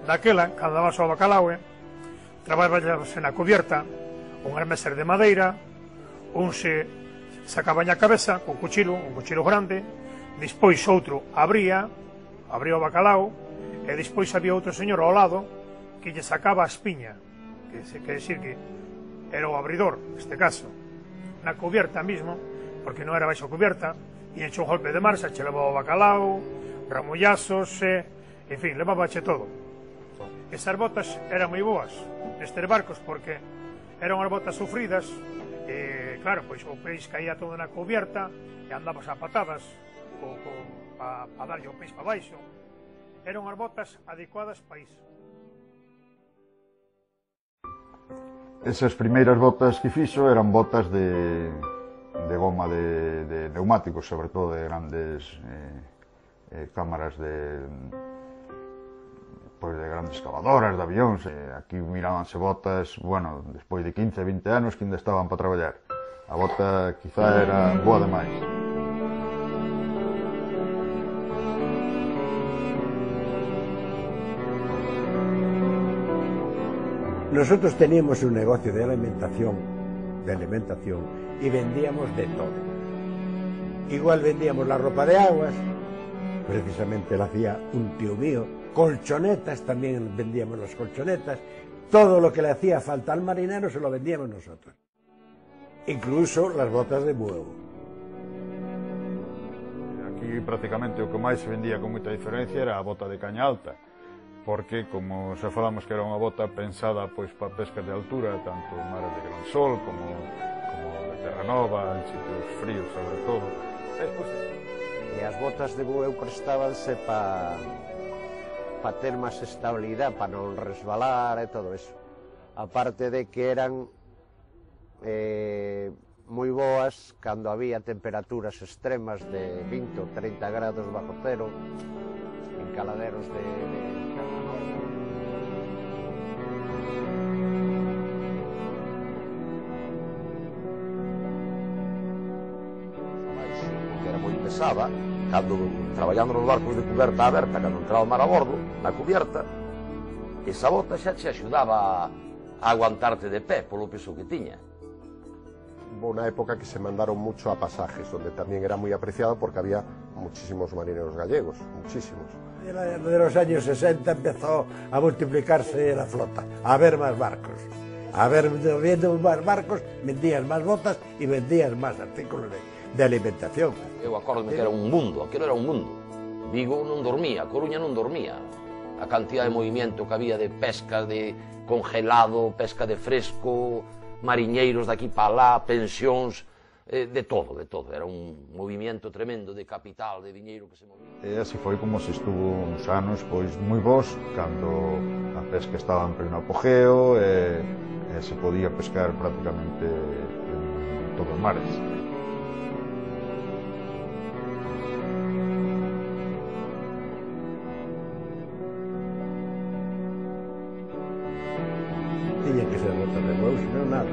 Daquela, cando dabas ao bacalao, traballábase na cubierta, un era meser de madeira, un se sacaban a cabeza con un cuchilo grande, despois outro abría o bacalao, e despois había outro señor ao lado que lle sacaba a espiña, que quer decir que era o abridor, neste caso, na cubierta mismo, porque non era baixo cubierta, e enche un golpe de marcha, che levaba o bacalao, ramullazos, en fin, levabache todo. Esas botas eran moi boas nestes barcos, porque eran as botas sufridas, e claro, pois o peixe caía todo na cubierta, e andabas a patadas, para darlle o peixe para baixo. Eran as botas adecuadas para iso. Esas primeiras botas que fixo eran botas de goma de neumáticos, sobre todo de grandes cámaras de grandes excavadoras, de avións. Aquí mirábanse botas, bueno, despois de 15, 20 anos que ainda estaban para traballar. A bota quizá era boa demais. Nosotros teníamos un negocio de alimentación y vendíamos de todo. Igual vendíamos la ropa de aguas, precisamente la hacía un tío mío, colchonetas, también vendíamos las colchonetas, todo lo que le hacía falta al marinero se lo vendíamos nosotros, incluso las botas de bueo. Aquí prácticamente o que máis se vendía con moita diferencia era a bota de caña alta, porque, como xa falamos, que era unha bota pensada pois para pescas de altura, tanto en mares de gran sol como de terra nova, en sitios fríos sobre todo. E as botas de bueu prestábanse para ter máis estabilidade, para non resbalar e todo eso. Aparte de que eran moi boas cando había temperaturas extremas de 20 ou 30 grados bajo cero en caladeros de pesada, cando traballando nos barcos de cuberta aberta, cando entraba o mar a bordo, na cubierta, esa bota xa te axudaba a aguantarte de pé polo peso que tiña. Hubo una época que se mandaron mucho a pasajes, donde también era muy apreciado porque había muchísimos marineros gallegos, muchísimos. De los años 60 empezó a multiplicarse la flota, a haber más barcos. Viendo más barcos, vendías más botas y vendías más artículos de alimentación. Eu acordome que era un mundo, aquilo era un mundo. Vigo non dormía, Coruña non dormía. A cantidad de movimento que había de pesca de congelado, pesca de fresco, mariñeiros daqui para lá, pensións, de todo. Era un movimento tremendo de capital, de diñeiro que se movía. E así foi como se estuvo uns anos pois moi bons, cando a pesca estaba en pleno apogeo e se podía pescar prácticamente en todos os mares. Tiña que ser botas de bueu, senón nada.